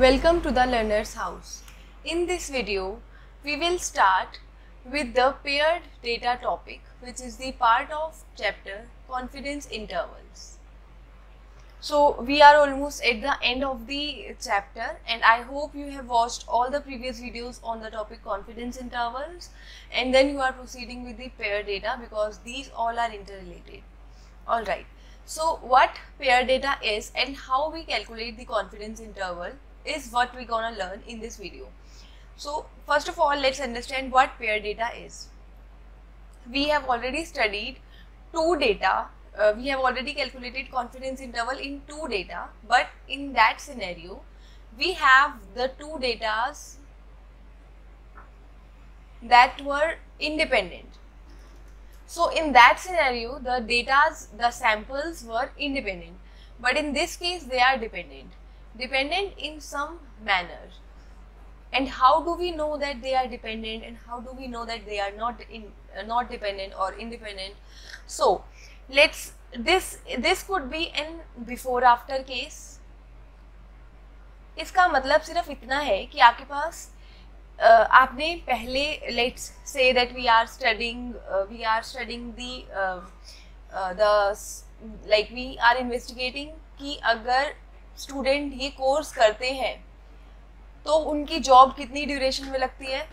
Welcome to the Learner's House. In this video, we will start with the paired data topic, which is the part of chapter confidence intervals. So we are almost at the end of the chapter and I hope you have watched all the previous videos on the topic confidence intervals and then you are proceeding with the paired data because these all are interrelated. Alright, so what paired data is and how we calculate the confidence interval is what we're gonna learn in this video. So first of all, let's understand what paired data is. We have already studied two data. We have already calculated confidence interval in two data, but in that scenario, we have the two datas that were independent. So in that scenario, the samples were independent, but in this case, they are dependent in some manner. And how do we know that they are dependent and how do we know that they are not dependent or independent? So this could be an before after case. इसका मतलब सिर्फ इतना है कि आपके पास आपने पहले let's say that we are studying we are investigating कि अगर स्टूडेंट ये कोर्स करते हैं तो उनकी जॉब कितनी ड्यूरेशन में लगती है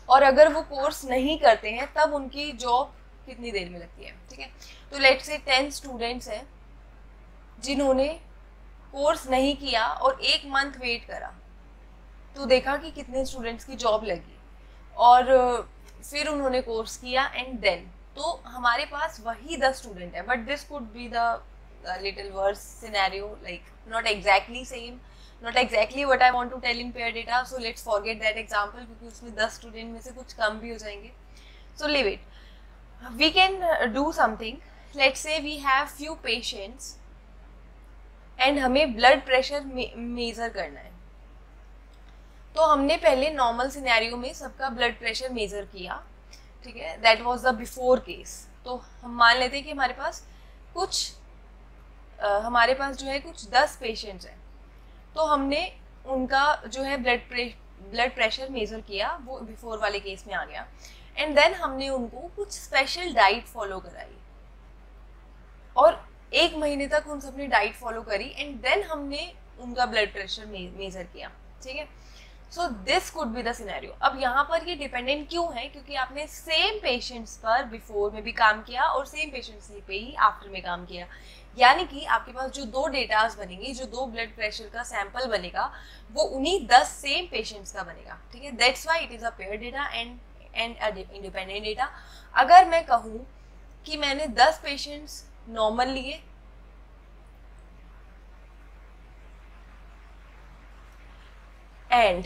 और अगर वो कोर्स नहीं करते हैं तब उनकी जॉब कितनी देर में लगती है. ठीक है, तो लेट्स से 10 स्टूडेंट्स हैं जिन्होंने कोर्स नहीं किया और 1 मंथ वेट करा तो देखा कि कितने स्टूडेंट्स की जॉब लगी और फिर उन्होंने कोर्स किया एंड देन तो हमारे पास वही 10 स्टूडेंट है, but this could be the little worse scenario, like not exactly same, not exactly what I want to tell in pair data, so let's forget that example क्योंकि उसमें 10 student में से कुछ कम भी हो जाएंगे. So leave it. We can do something. Let's say we have few patients and हमें blood pressure measure करना है. तो हमने पहले नॉर्मल सिनेरियो में सबका ब्लड प्रेशर मेजर किया. ठीक है, that was the before case. तो हम मान लेते हैं कि हमारे पास जो है कुछ 10 पेशेंट्स हैं तो हमने उनका जो है ब्लड प्रेशर मेजर किया, वो बिफोर वाले केस में आ गया एंड देन हमने उनको कुछ स्पेशल डाइट फॉलो कराई और 1 महीने तक उन सबने डाइट फॉलो करी एंड देन हमने उनका ब्लड प्रेशर मेजर किया. ठीक है, so this could be the scenario. अब यहाँ पर ये डिपेंडेंट क्यों है? क्योंकि आपने सेम पेशेंट्स पर बिफोर में भी काम किया और सेम पेशेंट्स पे ही आफ्टर में काम किया, यानी कि आपके पास जो 2 डेटास बनेंगे, जो 2 ब्लड प्रेशर का सैंपल बनेगा वो उन्हीं 10 सेम पेशेंट्स का बनेगा. ठीक है, that's why it is a pair data and independent data. अगर मैं कहूँ कि मैंने 10 पेशेंट्स नॉर्मल लिए एंड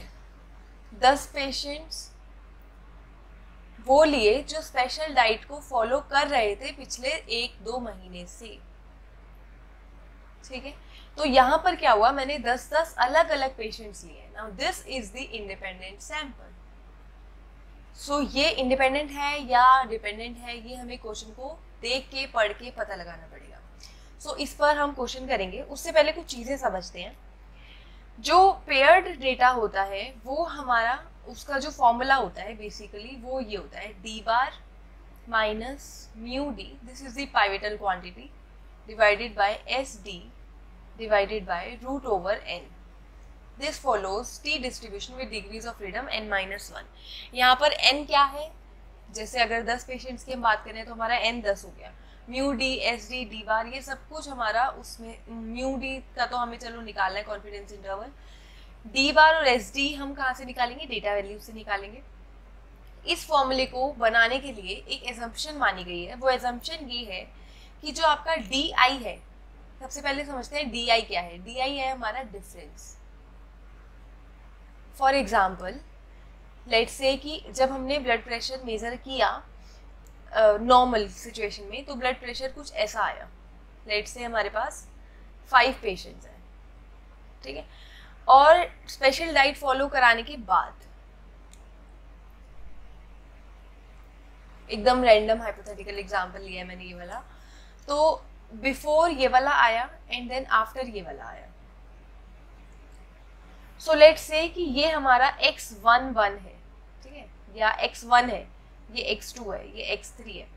10 पेशेंट्स वो लिए जो स्पेशल डाइट को फॉलो कर रहे थे पिछले 1-2 महीने से. ठीक है, तो यहाँ पर क्या हुआ, मैंने 10-10 अलग अलग पेशेंट्स लिए. Now this is the independent sample. So ये इंडिपेंडेंट है या डिपेंडेंट है, ये हमें क्वेश्चन को देख के पढ़ के पता लगाना पड़ेगा. सो इस पर हम क्वेश्चन करेंगे. उससे पहले कुछ चीजें समझते हैं. जो पेयर्ड डेटा होता है वो हमारा, उसका जो फॉर्मूला होता है बेसिकली वो ये होता है d bar minus mu D, this is the pivotal quantity, divided by S D divided by root over n. This follows t distribution with degrees of freedom n-1. यहाँ पर n क्या है? जैसे अगर 10 पेशेंट्स की हम बात करें तो हमारा n 10 हो गया. Mu D, S D, D बार, ये सब कुछ हमारा उसमें, म्यू डी का तो हमें चलो निकालना है कॉन्फिडेंस इंटरवल. डी बार और एस डी हम कहाँ से निकालेंगे? डेटा वैल्यू से निकालेंगे. इस फॉर्मूले को बनाने के लिए एक एजम्पशन मानी गई है. वो एजम्पशन ये है कि जो आपका डी आई है, सबसे पहले समझते हैं डी आई क्या है. डी आई है हमारा difference. For example let's say कि जब हमने ब्लड प्रेशर मेजर किया नॉर्मल सिचुएशन में तो ब्लड प्रेशर कुछ ऐसा आया. लेट्स से हमारे पास 5 पेशेंट्स हैं. ठीक है, और स्पेशल डाइट फॉलो कराने के बाद एकदम रैंडम हाइपोथेटिकल एग्जांपल लिया है मैंने ये वाला, तो बिफोर ये वाला आया एंड देन आफ्टर ये वाला आया. सो लेट्स से कि ये हमारा x11 है, ठीक है, या x1 है, ये x2 है, ये x3 है,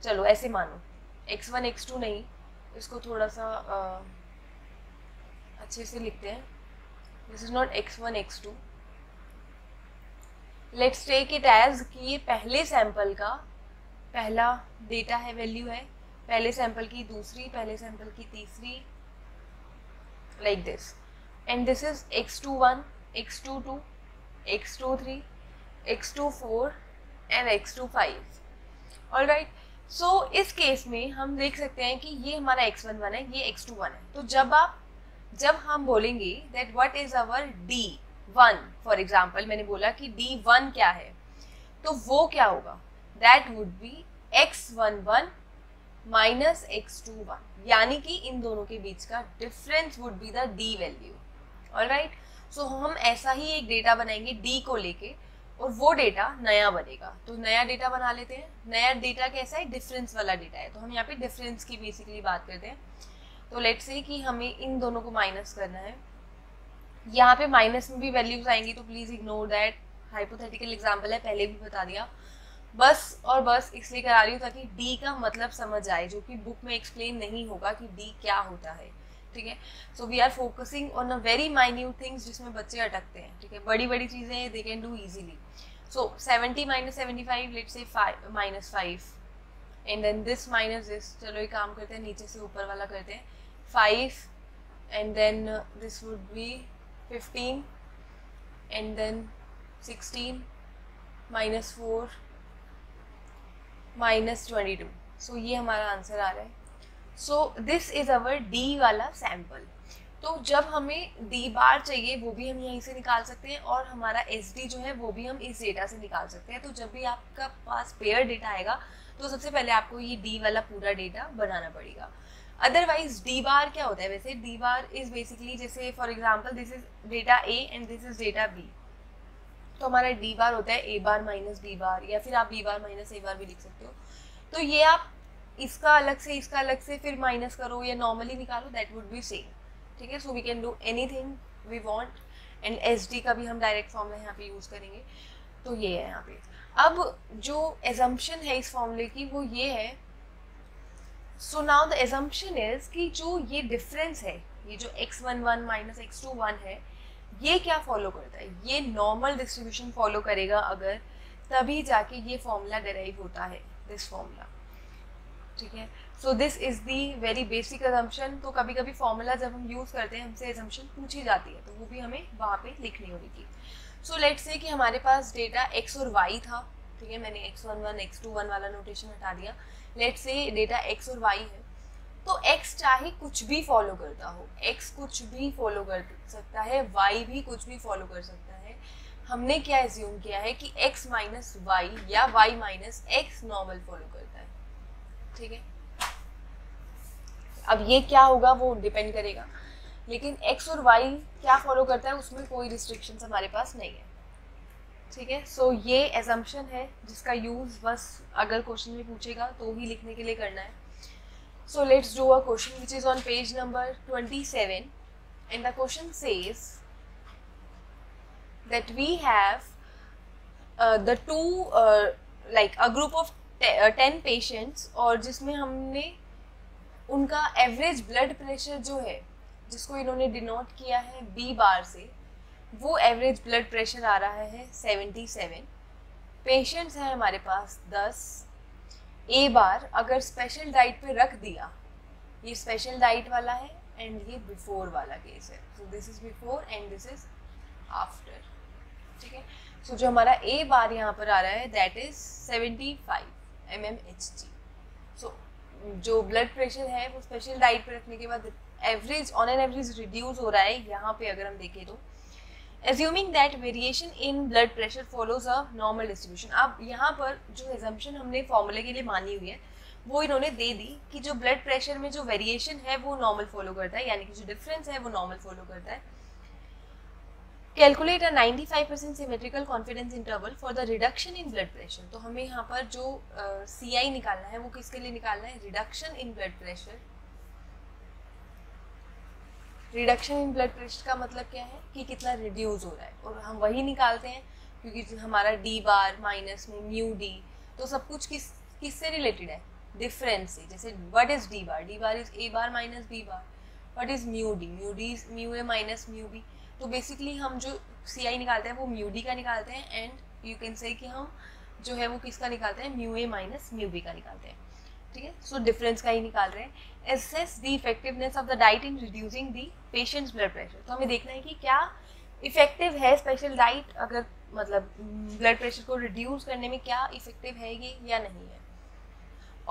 चलो ऐसे मानो, x1 x2 नहीं, इसको थोड़ा सा अच्छे से लिखते हैं, this is not x1 x2, let's take it as कि ये पहले सैंपल का पहला डेटा है, वैल्यू है, पहले सैंपल की दूसरी, पहले सैंपल की तीसरी, like this, and this is x21, x22, x23, x24 and x25, alright. So इस केस में हम देख सकते हैं कि ये हमारा x11 है, ये x21 है, तो जब हम बोलेंगे that what is our D1, for example मैंने बोला कि D1 क्या है, तो वो क्या होगा, that would be x11 minus x21, यानी कि इन दोनों के बीच का difference would be the D value, alright. So हम ऐसा ही एक डेटा बनाएंगे D को लेके, और वो डेटा नया बनेगा, तो नया डेटा बना लेते हैं। नया डेटा कैसा है, डिफरेंस वाला डेटा है, तो हम यहाँ पे डिफरेंस की बेसिकली बात करते हैं। तो लेट्स से कि हमें इन दोनों को माइनस करना है, यहाँ पे माइनस में भी वैल्यूज आएंगी, तो please ignore that, hypothetical example है, पहले भी बता दिया, बस और बस इसलिए करा रही हूँ ताकि डी का मतलब समझ आए, जो कि बुक में एक्सप्लेन नहीं होगा कि डी क्या होता है, ठीक है। So we are focusing on a very minute things जिसमें बच्चे अटकते हैं, ठीक है, बड़ी बड़ी चीजें they can do easily. So 70 minus 75, let's say minus 5, and then this minus this, चलो एक काम करते हैं, नीचे से ऊपर वाला करते हैं, 5 and then this would be 15 and then 16 minus 4 minus 22, so ये हमारा आंसर आ रहा है। So this is our D वाला सैंपल। तो जब हमें डी बार चाहिए वो भी हम यहीं से निकाल सकते हैं, और हमारा एस डी जो है वो भी हम इस डेटा से निकाल सकते हैं। तो जब भी आपका पास पेयर डेटा आएगा तो सबसे पहले आपको ये डी वाला पूरा डेटा बनाना पड़ेगा। अदरवाइज डी बार क्या होता है, वैसे डी बार इज बेसिकली, जैसे for example this is data A and this is data B, तो हमारा डी बार होता है ए बार माइनस बी बार, या फिर आप बी बार माइनस ए बार भी लिख सकते हो। तो ये आप इसका अलग से फिर माइनस करो या नॉर्मली निकालो, दैट वुड बी सेम, ठीक है। So we can do anything we want, and S D का भी हम डायरेक्ट फॉर्मूला यहाँ पे यूज करेंगे। तो ये है यहाँ पे। अब जो एजम्पशन है इस फॉर्मूले की वो ये है, so now the assumption is कि जो ये डिफरेंस है, ये जो x11 माइनस x21 है, ये क्या फॉलो करता है, ये नॉर्मल डिस्ट्रीब्यूशन फॉलो करेगा अगर, तभी जाके ये फॉर्मूला डेराइव होता है, दिस फॉर्मूला, ठीक है। So this is the very basic assumption. तो कभी कभी फॉर्मूला जब हम यूज करते हैं हमसे एजम्पशन पूछी जाती है, तो वो भी हमें वहाँ पे लिखनी होगी। सो लेट्स से कि हमारे पास डेटा x और y था, ठीक है, मैंने x11 x21 वाला नोटेशन हटा दिया। लेट्स से डेटा x और y है, तो x चाहे कुछ भी फॉलो करता हो, x कुछ भी फॉलो कर सकता है, y भी कुछ भी फॉलो कर सकता है। हमने क्या एज्यूम किया है कि x माइनस वाई या y minus x normal follow करता है, ठीक है। अब ये क्या होगा वो डिपेंड करेगा, लेकिन x और y क्या फॉलो करता है उसमें कोई रिस्ट्रिक्शंस हमारे पास नहीं है, ठीक है। सो ये एजम्पशन है जिसका यूज बस अगर क्वेश्चन में पूछेगा तो ही लिखने के लिए करना है। So let's do a question which is on page number 27, and the question says that we have the two like a group of 10 patients, और जिसमें हमने उनका एवरेज ब्लड प्रेशर जो है, जिसको इन्होंने डिनोट किया है B बार से, वो एवरेज ब्लड प्रेशर आ रहा है 77। पेशेंट्स हैं हमारे पास 10। ए बार अगर स्पेशल डाइट पे रख दिया, ये स्पेशल डाइट वाला है एंड ये बिफोर वाला केस है, so this is before and this is after, ठीक है। सो जो हमारा ए बार यहाँ पर आ रहा है दैट इज 75 mmHg। सो जो ब्लड प्रेशर है वो स्पेशल डाइट पे रखने के बाद average on an average reduce हो रहा है। यहाँ पे अगर हम देखें तो Assuming that variation in blood pressure follows a normal distribution, अब यहाँ पर जो assumption हमने फॉर्मूले के लिए मानी हुई है वो इन्होंने दे दी कि जो ब्लड प्रेशर में जो वेरिएशन है वो नॉर्मल फॉलो करता है, यानी कि जो डिफरेंस है वो नॉर्मल फॉलो करता है। Calculate a 95% symmetrical confidence interval for the reduction in blood pressure. तो हमें यहाँ पर जो CI निकालना है वो किसके लिए निकालना है, reduction in blood pressure reduction in blood pressure का मतलब क्या है कि कितना रिड्यूस हो रहा है, और हम वही निकालते हैं क्योंकि हमारा D bar minus mu D, तो सब कुछ किससे रिलेटेड है, डिफरेंस से। जैसे what is D bar is A bar minus B bar. What is mu D is mu A minus mu B. तो बेसिकली हम जो सी आई निकालते हैं वो म्यू डी का निकालते हैं, एंड यू कैन से कि हम जो है वो किसका निकालते हैं, mu A minus mu B का निकालते हैं। ठीक है, सो डिफरेंस का ही निकाल रहे हैं। Assess the effectiveness of the diet in reducing the patients blood pressure. तो हमें देखना है कि क्या इफेक्टिव है स्पेशल डाइट, अगर मतलब ब्लड प्रेशर को रिड्यूस करने में क्या इफेक्टिव है ये या नहीं है।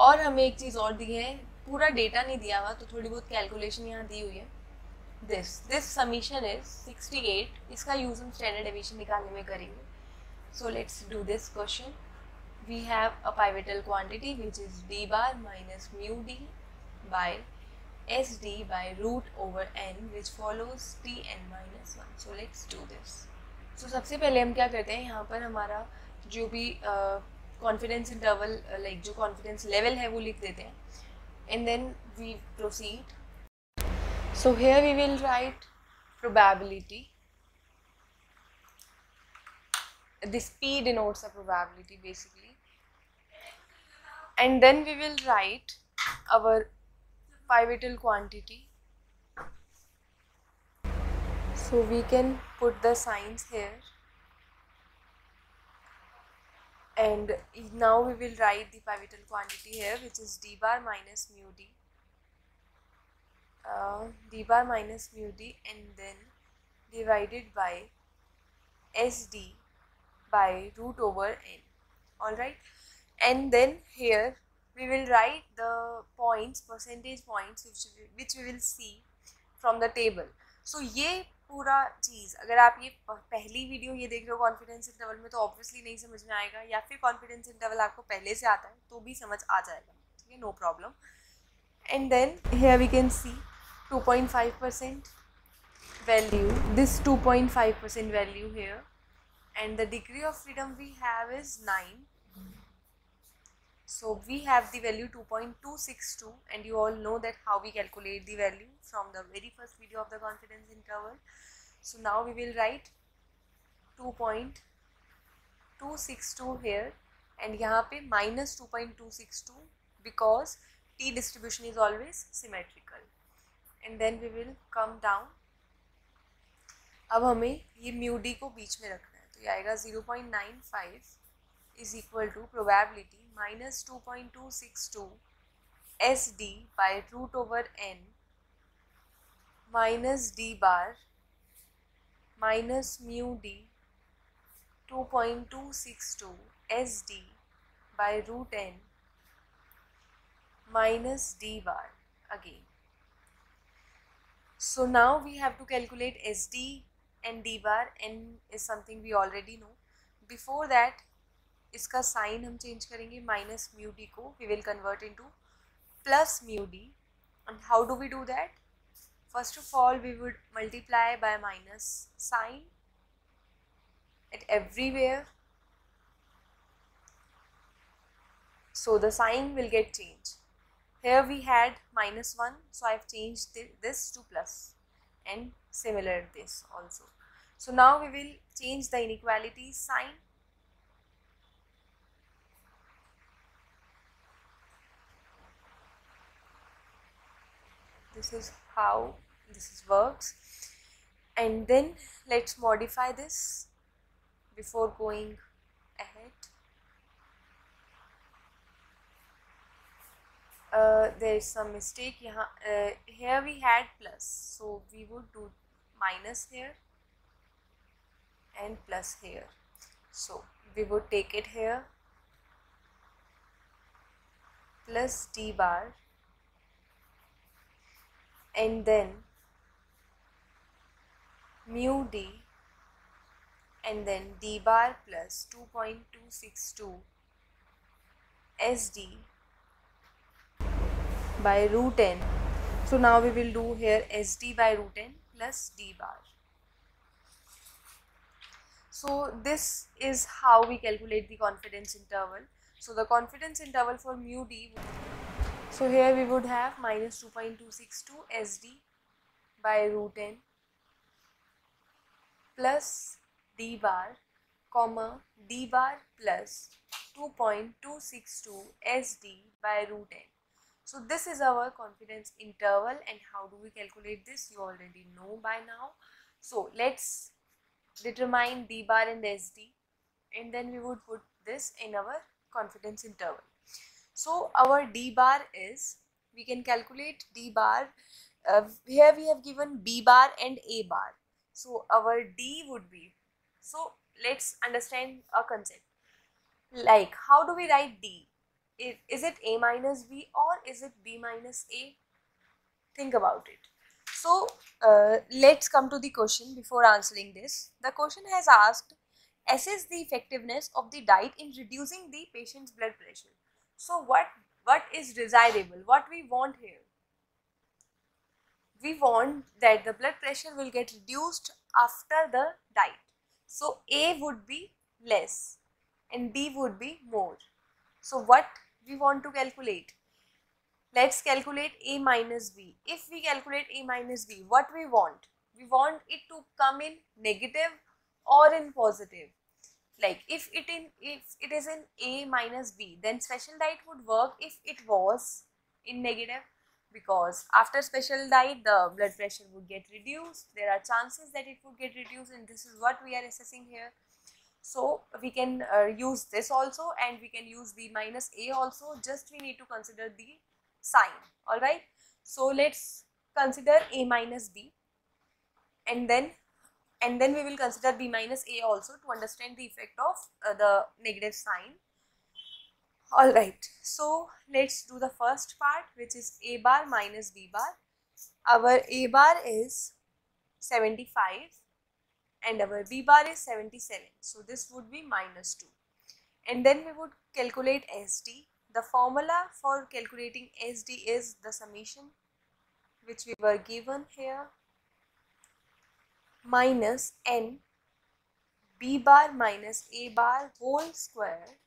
और हमें एक चीज़ और दी है, पूरा डेटा नहीं दिया हुआ तो थोड़ी बहुत कैलकुलेशन यहाँ दी हुई है। This summation is 68। इसका यूज हम स्टैंडर्ड डेविएशन निकालने में करेंगे। So let's do this question. We have a pivotal quantity which is d bar minus mu d by sd by root over n which follows tn minus 1. So let's do this. So सबसे पहले हम क्या करते हैं, यहाँ पर हमारा जो भी कॉन्फिडेंस इंटरवल लाइक जो कॉन्फिडेंस लेवल है वो लिख देते हैं, and then we proceed. So here we will write probability. This P denotes a probability basically. And then we will write our pivotal quantity. So we can put the signs here, and now we will write the pivotal quantity here, which is d bar minus mu d, d bar minus mu d, and then divided by sd by root over n. All right. And then here we will write the points, percentage points which we will see from the table. So ये पूरा चीज़ अगर आप ये पहली video ये देख रहे हो कॉन्फिडेंस इंटरवल में तो ऑब्वियसली नहीं समझ में आएगा, या फिर कॉन्फिडेंस इंटरवल आपको पहले से आता है तो भी समझ आ जाएगा, ठीक है, no problem. And then here we can see 2.5% value, this 2.5% value here, and the degree of freedom we have is 9. So we have the value 2.262, and you all know that how we calculate the value from the very first video of the confidence interval. So now we will write 2.262 here, and यहाँ पे minus 2.262 because t distribution is always symmetrical. And then we will come down. अब हमें ये mu d को बीच में रखना है, तो ये आएगा 0.95 is equal to probability minus 2.262 sd by root over n minus d bar minus mu d 2.262 sd by root n minus d bar again. So now we have to calculate sd and d bar. N is something we already know. Before that इसका sign हम change करेंगे, minus mu D को we will convert into plus mu D. And how do we do that? First of all we would multiply by minus sign at everywhere, so the sign will get changed. Here we had minus 1, so I have changed this to plus, and similar this also. So now we will change the inequality sign. This is how this works, and then let's modify this before going ahead. There is some mistake here we had plus, so we would do minus here and plus here, so we would take it here plus d bar, and then mu d, and then d bar plus 2.262 sd by root n. So now we will do here sd by root n plus d bar. So this is how we calculate the confidence interval. So the confidence interval for mu d, so here we would have minus 2.262 sd by root n plus d bar comma d bar plus 2.262 SD by root n. So this is our confidence interval, and how do we calculate this? You already know by now. So let's determine d bar and SD, and then we would put this in our confidence interval. So our d bar is, we can calculate d bar, here we have given b bar and a bar. So our d would be, so let's understand a concept. Like, how do we write d? Is it a minus b or is it b minus a? Think about it. So let's come to the question before answering this. The question has asked, assess the effectiveness of the diet in reducing the patient's blood pressure. So what is desirable? What we want here? We want that the blood pressure will get reduced after the diet. So A would be less and B would be more. So what we want to calculate? Let's calculate A minus B. If we calculate A minus B, what we want? We want it to come in negative or in positive. Like if it is in A minus B, then special diet would work if it was in negative, because after special diet the blood pressure would get reduced. There are chances that it would get reduced, and this is what we are assessing here. So we can use this also, and we can use B minus A also. Just we need to consider the sign. Alright, so let's consider A minus B, and then we will consider B minus A also to understand the effect of the negative sign. Alright, so let's do the first part, which is A bar minus B bar. Our A bar is 75 and our B bar is 77. So this would be minus 2. And then we would calculate SD. The formula for calculating SD is the summation which we were given here, minus n B bar minus A bar whole square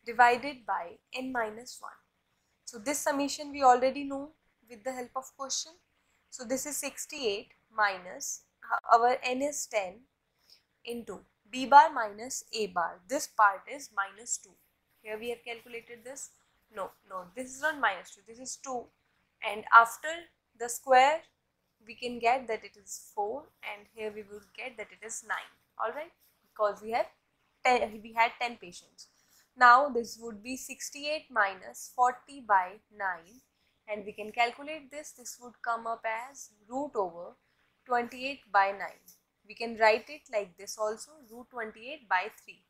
divided by n minus 1. So this summation we already know with the help of question. So this is 68 minus, our n is 10, into B bar minus A bar. This part is minus 2. Here we have calculated this. No, this is not minus 2, this is 2. And after the square, we can get that it is 4, and here we will get that it is 9. Alright, because we had 10 patients. Now this would be 68 minus 40 by 9, and we can calculate this. This would come up as root over 28 by 9. We can write it like this also, root 28 by 3.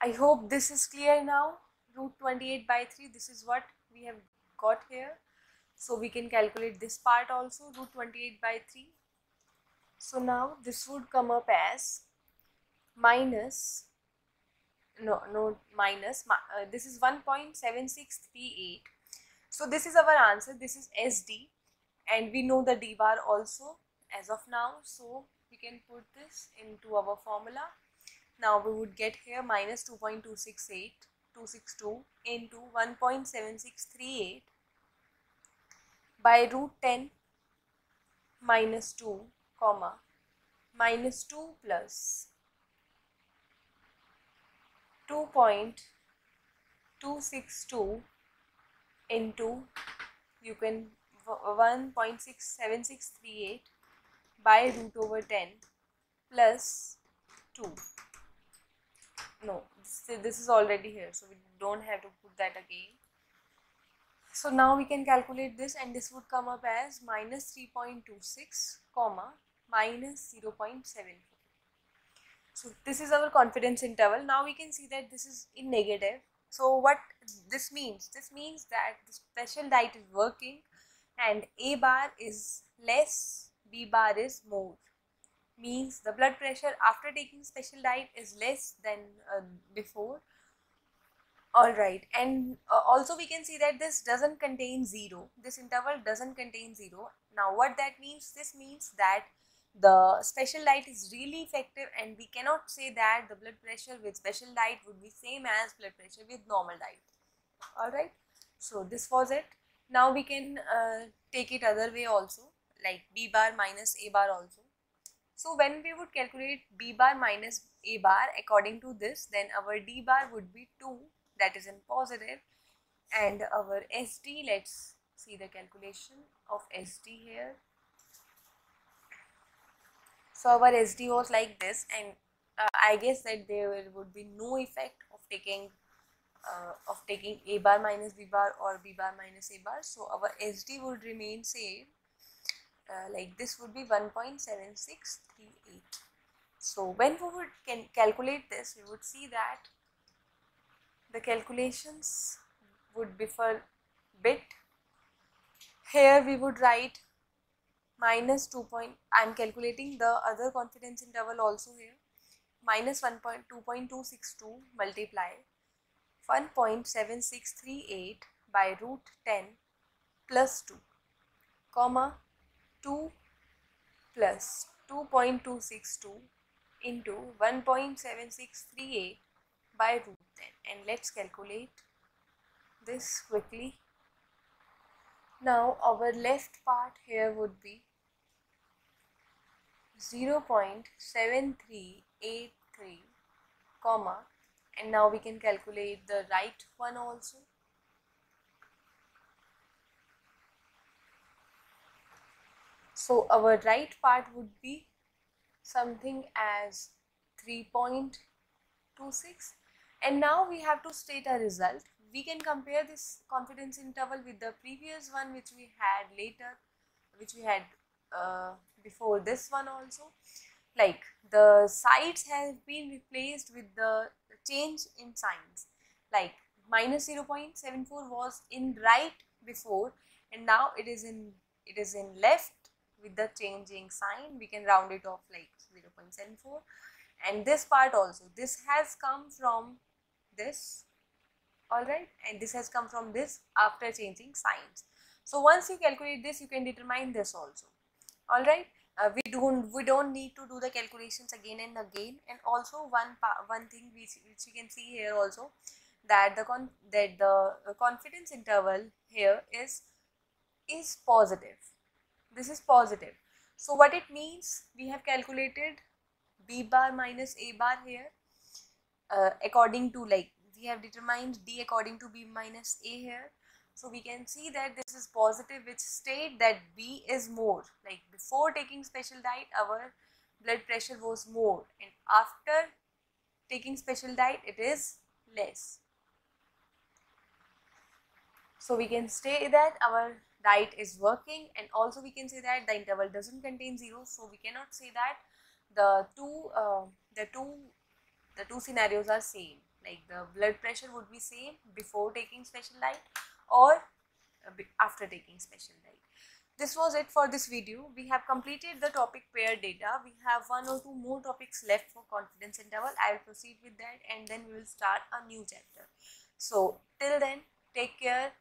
I hope this is clear now. Root 28 by 3, this is what we have got here. So we can calculate this part also, root 28 by 3. So now this would come up as minus, this is 1.7638. So this is our answer. This is SD, and we know the D bar also as of now. So we can put this into our formula. Now we would get here minus 2.262 into 1.7638 by root 10 minus 2 comma minus 2 plus 2.262 into, you can 1.7638 by root over 10 plus 2. No, this is already here, so we don't have to put that again. So now we can calculate this, and this would come up as minus 3.26 comma minus 0.74. So this is our confidence interval. Now we can see that this is in negative. So what this means? This means that the special diet is working, and A bar is less, B bar is more. Means the blood pressure after taking special diet is less than before. Alright, and also we can see that this doesn't contain 0. This interval doesn't contain 0. Now what that means? This means that the special diet is really effective, and we cannot say that the blood pressure with special diet would be same as blood pressure with normal diet. Alright, so this was it. Now we can take it other way also, like b bar minus a bar also. So when we would calculate b bar minus a bar according to this, then our d bar would be 2, that is in positive, and our SD, let's see the calculation of SD here. So our SD was like this, and I guess that there would be no effect of taking a bar minus b bar or b bar minus a bar. So our SD would remain same, like this would be 1.7638. So when we would calculate this, we would see that the calculations would differ bit. Here we would write minus 2. I am calculating the other confidence interval also here. Minus 2.262 multiply 1.7638 by root 10 plus 2, comma 2 plus 2.262 into 1.7638 by root 10, and let's calculate this quickly. Now our left part here would be 0.7383, comma, and now we can calculate the right one also. So our right part would be something as 3.26, and now we have to state a result. We can compare this confidence interval with the previous one which we had before this one also. Like the sides have been replaced with the change in signs, like minus 0.74 was in right before, and now it is in left with the changing sign. We can round it off like 0.74, and this part also, this has come from this, all right, and this has come from this after changing signs. So once you calculate this, you can determine this also, all right. We don't need to do the calculations again and again. And also one thing which you can see here also, that the confidence interval here is positive. This is positive. So what it means, we have calculated b bar minus a bar here according to, like, we have determined d according to b minus a here. So we can see that this is positive, which state that B is more. Like before taking special diet, our blood pressure was more, and after taking special diet, it is less. So we can say that our diet is working, and also we can say that the interval doesn't contain zeros. So we cannot say that the two scenarios are same. Like the blood pressure would be same before taking special diet or after taking special diet. This was it for this video. We have completed the topic pair data. We have 1 or 2 more topics left for confidence interval. I will proceed with that, and then we will start a new chapter. So till then, take care,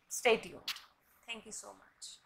stay tuned. Thank you so much.